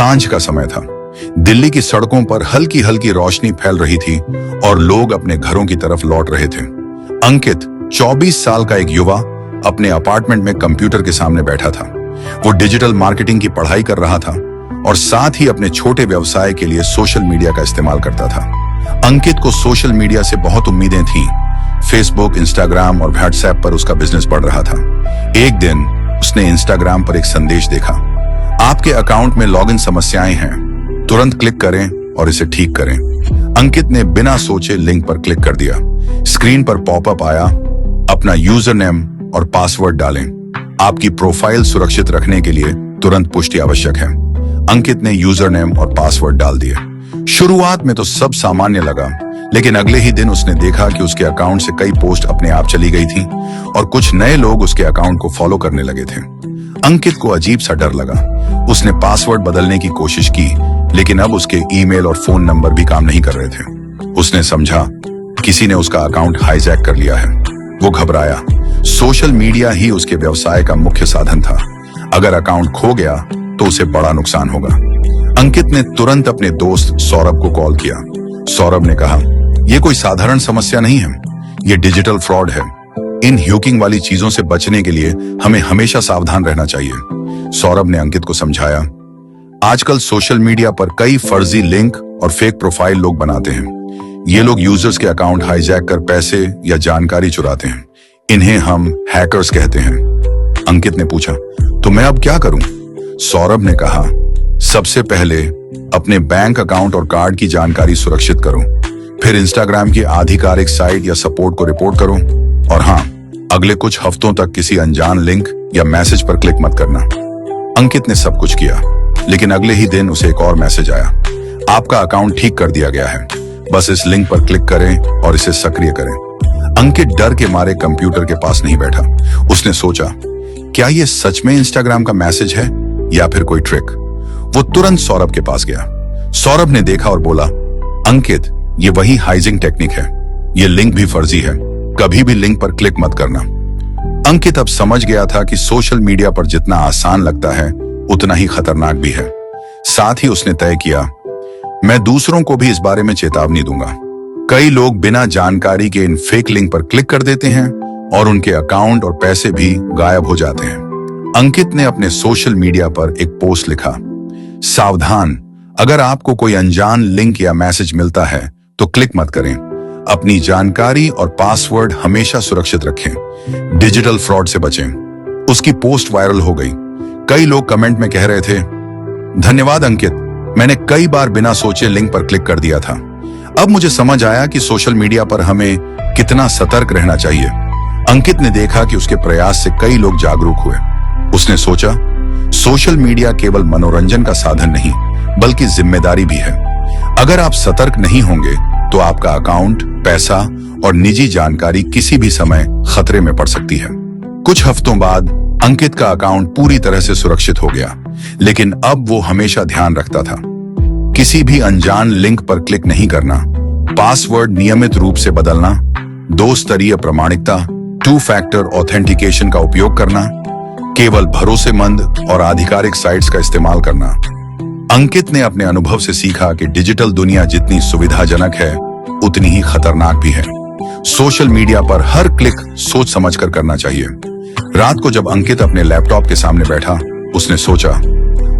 सांझ का समय था। दिल्ली की सड़कों पर हल्की हल्की रोशनी फैल रही थी और लोग अपने घरों की तरफ लौट रहे थे। अंकित 24 साल का एक युवा अपने अपार्टमेंट में कंप्यूटर के सामने बैठा था। वो डिजिटल मार्केटिंग की पढ़ाई कर रहा था और साथ ही अपने छोटे व्यवसाय के लिए सोशल मीडिया का इस्तेमाल करता था। अंकित को सोशल मीडिया से बहुत उम्मीदें थीं। फेसबुक, इंस्टाग्राम और व्हाट्सएप पर उसका बिजनेस बढ़ रहा था। एक दिन उसने इंस्टाग्राम पर एक संदेश देखा, आपके अकाउंट में लॉगिन समस्याएं हैं, तुरंत क्लिक करें और इसे ठीक करें। अंकित ने बिना सोचे लिंक पर क्लिक कर दिया। स्क्रीन पर पॉपअप आया, अपना यूजर नेम और पासवर्ड डालें, आपकी प्रोफाइल सुरक्षित रखने के लिए तुरंत पुष्टि आवश्यक है। अंकित ने यूजर नेम और पासवर्ड डाल दिए। शुरुआत में तो सब सामान्य लगा, लेकिन अगले ही दिन उसने देखा कि उसके अकाउंट से कई पोस्ट अपने आप चली गई थी और कुछ नए लोग उसके अकाउंट को फॉलो करने लगे थे। अंकित को अजीब सा डर लगा। उसने पासवर्ड बदलने की कोशिश की, लेकिन अब उसके ईमेल और फोन नंबर भी काम नहीं कर रहे थे। उसने समझा किसी ने उसका अकाउंट हाईजैक कर लिया है। वो घबराया। सोशल मीडिया ही उसके व्यवसाय का मुख्य साधन था। अगर अकाउंट खो गया तो उसे बड़ा नुकसान होगा। अंकित ने तुरंत अपने दोस्त सौरभ को कॉल किया। सौरभ ने कहा, यह कोई साधारण समस्या नहीं है, यह डिजिटल फ्रॉड है। इन हैकिंग वाली चीजों से बचने के लिए हमें हमेशा सावधान रहना चाहिए। सौरभ ने अंकित को समझाया, आजकल सोशल मीडिया पर कई फर्जी लिंक और फेक प्रोफाइल लोग बनाते हैं। ये लोग यूजर्स के अकाउंट हाईजैक कर पैसे या जानकारी चुराते हैं। इन्हें हम हैकर्स कहते हैं। अंकित ने पूछा, तो मैं अब क्या करूं? सौरभ ने कहा, सबसे पहले अपने बैंक अकाउंट और कार्ड की जानकारी सुरक्षित करो, फिर इंस्टाग्राम की आधिकारिक साइट या सपोर्ट को रिपोर्ट करो, और हाँ, अगले कुछ हफ्तों तक किसी अनजान लिंक या मैसेज पर क्लिक मत करना। अंकित ने सब कुछ किया, लेकिन अगले ही दिन उसे एक और मैसेज आया, आपका अकाउंट ठीक कर दिया गया है, बस इस लिंक पर क्लिक करें और इसे सक्रिय करें। अंकित डर के मारे कंप्यूटर के पास नहीं बैठा। उसने सोचा, क्या ये सच में इंस्टाग्राम का मैसेज है या फिर कोई ट्रिक? वो तुरंत सौरभ के पास गया। सौरभ ने देखा और बोला, अंकित, ये वही हाइजिंग टेक्निक है, ये लिंक भी फर्जी है, कभी भी लिंक पर क्लिक मत करना। अंकित अब समझ गया था कि सोशल मीडिया पर जितना आसान लगता है उतना ही खतरनाक भी है। साथ ही उसने तय किया, मैं दूसरों को भी इस बारे में चेतावनी दूंगा। कई लोग बिना जानकारी के इन फेक लिंक पर क्लिक कर देते हैं और उनके अकाउंट और पैसे भी गायब हो जाते हैं। अंकित ने अपने सोशल मीडिया पर एक पोस्ट लिखा, सावधान, अगर आपको कोई अनजान लिंक या मैसेज मिलता है तो क्लिक मत करें। अपनी जानकारी और पासवर्ड हमेशा सुरक्षित रखें। डिजिटल फ्रॉड से बचें। उसकी पोस्ट वायरल हो गई। कई लोग कमेंट में कह रहे थे, धन्यवाद अंकित, मैंने कई बार बिना सोचे लिंक पर क्लिक कर दिया था। अब मुझे समझ आया कि सोशल मीडिया पर हमें कितना सतर्क रहना चाहिए। अंकित ने देखा कि उसके प्रयास से कई लोग जागरूक हुए। उसने सोचा, सोशल मीडिया केवल मनोरंजन का साधन नहीं, बल्कि जिम्मेदारी भी है। अगर आप सतर्क नहीं होंगे तो आपका अकाउंट, पैसा और निजी जानकारी किसी भी समय खतरे में पड़ सकती है। कुछ हफ्तों बाद अंकित का अकाउंट पूरी तरह से सुरक्षित हो गया, लेकिन अब वो हमेशा ध्यान रखता था, किसी भी अनजान लिंक पर क्लिक नहीं करना, पासवर्ड नियमित रूप से बदलना, 2 स्तरीय प्रमाणिकता 2 फैक्टर ऑथेंटिकेशन का उपयोग करना, केवल भरोसेमंद और आधिकारिक साइट्स का इस्तेमाल करना। अंकित ने अपने अनुभव से सीखा कि डिजिटल दुनिया जितनी सुविधाजनक है उतनी ही खतरनाक भी है। सोशल मीडिया पर हर क्लिक सोच समझकर करना चाहिए। रात को जब अंकित अपने लैपटॉप के सामने बैठा, उसने सोचा,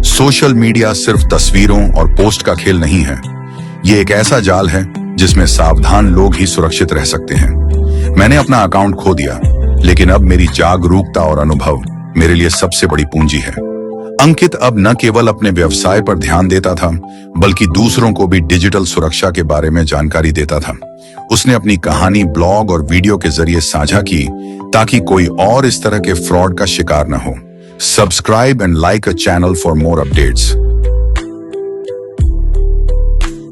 सोशल मीडिया सिर्फ तस्वीरों और पोस्ट का खेल नहीं है, ये एक ऐसा जाल है जिसमें सावधान लोग ही सुरक्षित रह सकते हैं। मैंने अपना अकाउंट खो दिया, लेकिन अब मेरी जागरूकता और अनुभव मेरे लिए सबसे बड़ी पूंजी है। अंकित अब न केवल अपने व्यवसाय पर ध्यान देता था, बल्कि दूसरों को भी डिजिटल सुरक्षा के बारे में जानकारी देता था। उसने अपनी कहानी ब्लॉग और वीडियो के जरिए साझा की ताकि कोई और इस तरह के फ्रॉड का शिकार न हो। Subscribe and like a channel for more updates.